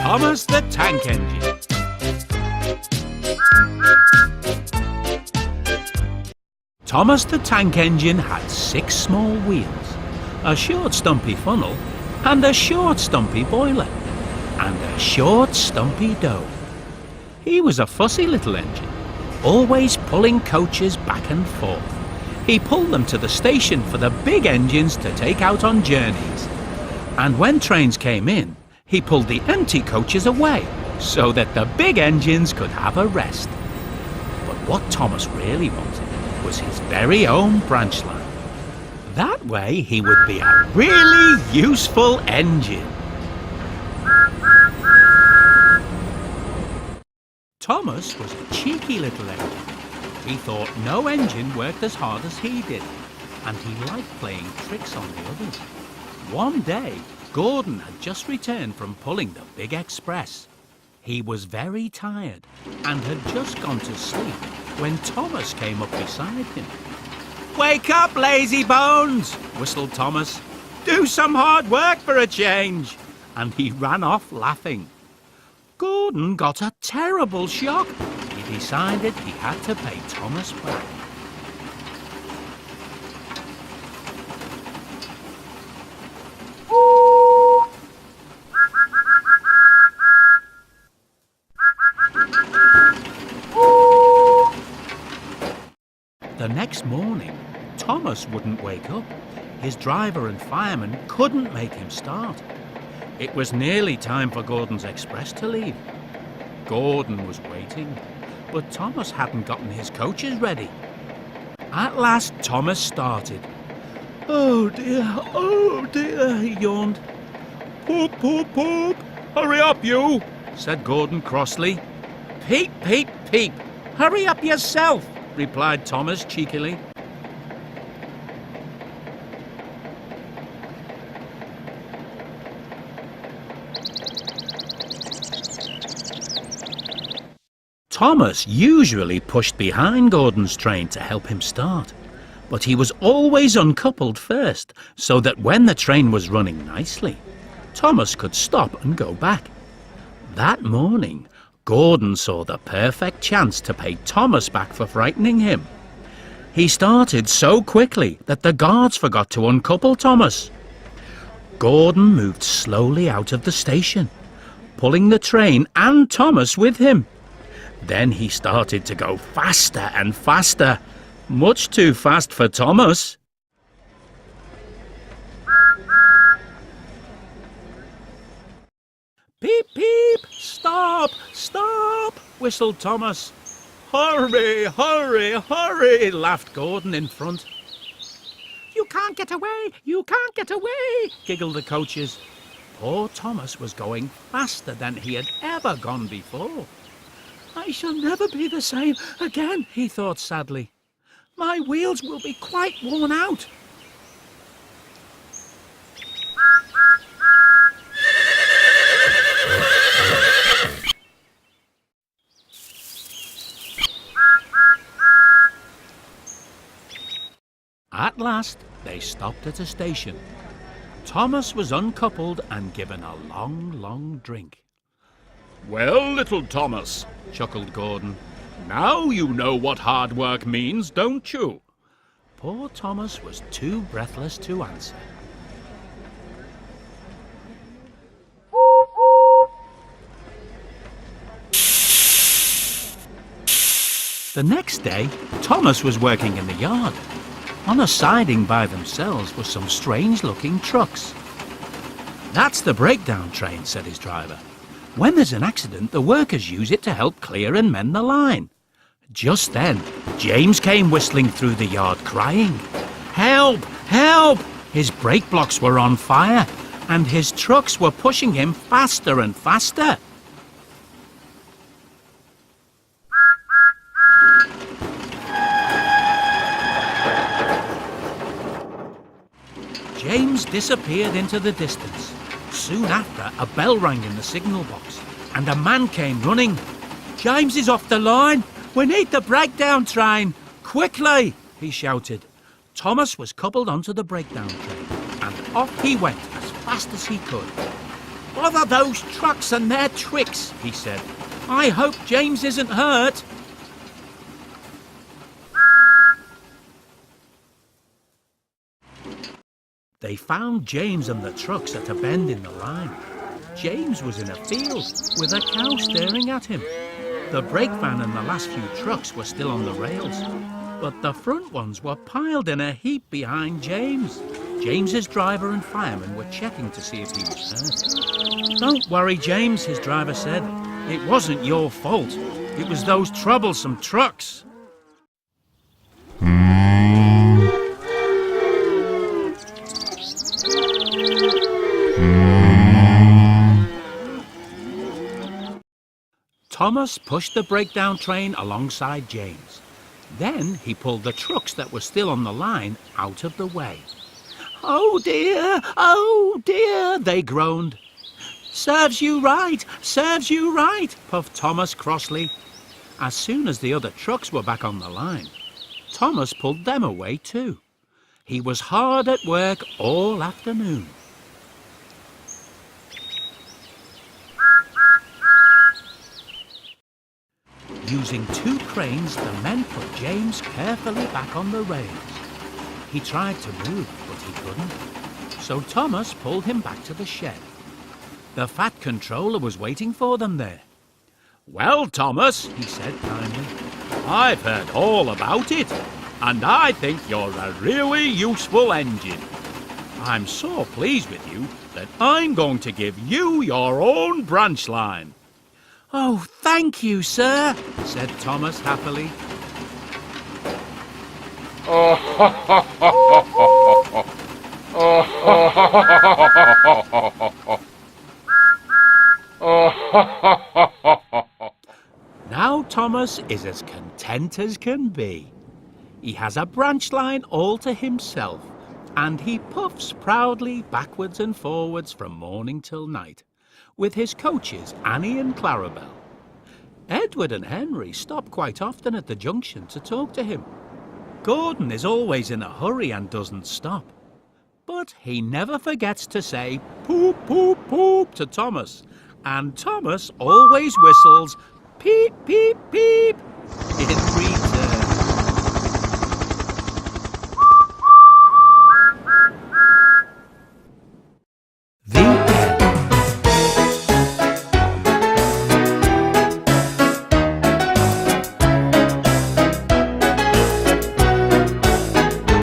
Thomas the Tank Engine. Thomas the Tank Engine had 6 small wheels, a short stumpy funnel, and a short stumpy boiler, and a short stumpy dome. He was a fussy little engine, always pulling coaches back and forth. He pulled them to the station for the big engines to take out on journeys. And when trains came in, he pulled the empty coaches away so that the big engines could have a rest. But what Thomas really wanted was his very own branch line. That way he would be a really useful engine. Thomas was a cheeky little engine. He thought no engine worked as hard as he did, and he liked playing tricks on the others. One day, Gordon had just returned from pulling the big express. He was very tired and had just gone to sleep when Thomas came up beside him. "Wake up, lazy bones!" whistled Thomas. "Do some hard work for a change!" And he ran off laughing. Gordon got a terrible shock. He decided he had to pay Thomas back. The next morning, Thomas wouldn't wake up. His driver and fireman couldn't make him start. It was nearly time for Gordon's express to leave. Gordon was waiting, but Thomas hadn't gotten his coaches ready. At last, Thomas started. Oh dear, he yawned. "Poop, poop, poop! Hurry up, you!" said Gordon crossly. "Peep, peep, peep! Hurry up yourself!" replied Thomas cheekily. Thomas usually pushed behind Gordon's train to help him start, but he was always uncoupled first, so that when the train was running nicely, Thomas could stop and go back. That morning, Gordon saw the perfect chance to pay Thomas back for frightening him. He started so quickly that the guards forgot to uncouple Thomas. Gordon moved slowly out of the station, pulling the train and Thomas with him. Then he started to go faster and faster, much too fast for Thomas. "Peep, peep! Stop! Stop!" whistled Thomas. "Hurry, hurry, hurry!" laughed Gordon in front. "You can't get away! You can't get away!" giggled the coaches. Poor Thomas was going faster than he had ever gone before. "I shall never be the same again," he thought sadly. "My wheels will be quite worn out." At last, they stopped at a station. Thomas was uncoupled and given a long, long drink. "Well, little Thomas," chuckled Gordon, "now you know what hard work means, don't you?" Poor Thomas was too breathless to answer. The next day, Thomas was working in the yard. On a siding by themselves were some strange-looking trucks. "That's the breakdown train," said his driver. "When there's an accident, the workers use it to help clear and mend the line." Just then, James came whistling through the yard crying, "Help! Help!" His brake blocks were on fire, and his trucks were pushing him faster and faster. James disappeared into the distance. Soon after, a bell rang in the signal box, and a man came running. "James is off the line! We need the breakdown train! Quickly!" he shouted. Thomas was coupled onto the breakdown train, and off he went as fast as he could. Bother those trucks and their tricks, he said. I hope James isn't hurt. They found James and the trucks at a bend in the line. James was in a field with a cow staring at him. The brake van and the last few trucks were still on the rails, but the front ones were piled in a heap behind James. James's driver and fireman were checking to see if he was hurt. Don't worry, James, his driver said. It wasn't your fault. It was those troublesome trucks. Thomas pushed the breakdown train alongside James. Then he pulled the trucks that were still on the line out of the way. Oh dear, they groaned. Serves you right, puffed Thomas crossly. As soon as the other trucks were back on the line, Thomas pulled them away too. He was hard at work all afternoon. Using 2 cranes, the men put James carefully back on the rails. He tried to move, but he couldn't. So Thomas pulled him back to the shed. The Fat Controller was waiting for them there. Well, Thomas, he said kindly, I've heard all about it, and I think you're a really useful engine. I'm so pleased with you that I'm going to give you your own branch line. Oh, thank you, sir, said Thomas happily. Now Thomas is as content as can be. He has a branch line all to himself, and he puffs proudly backwards and forwards from morning till night, with his coaches Annie and Clarabelle. Edward and Henry stop quite often at the junction to talk to him. Gordon is always in a hurry and doesn't stop. But he never forgets to say poop, poop, poop to Thomas, and Thomas always whistles peep, peep, peep in return.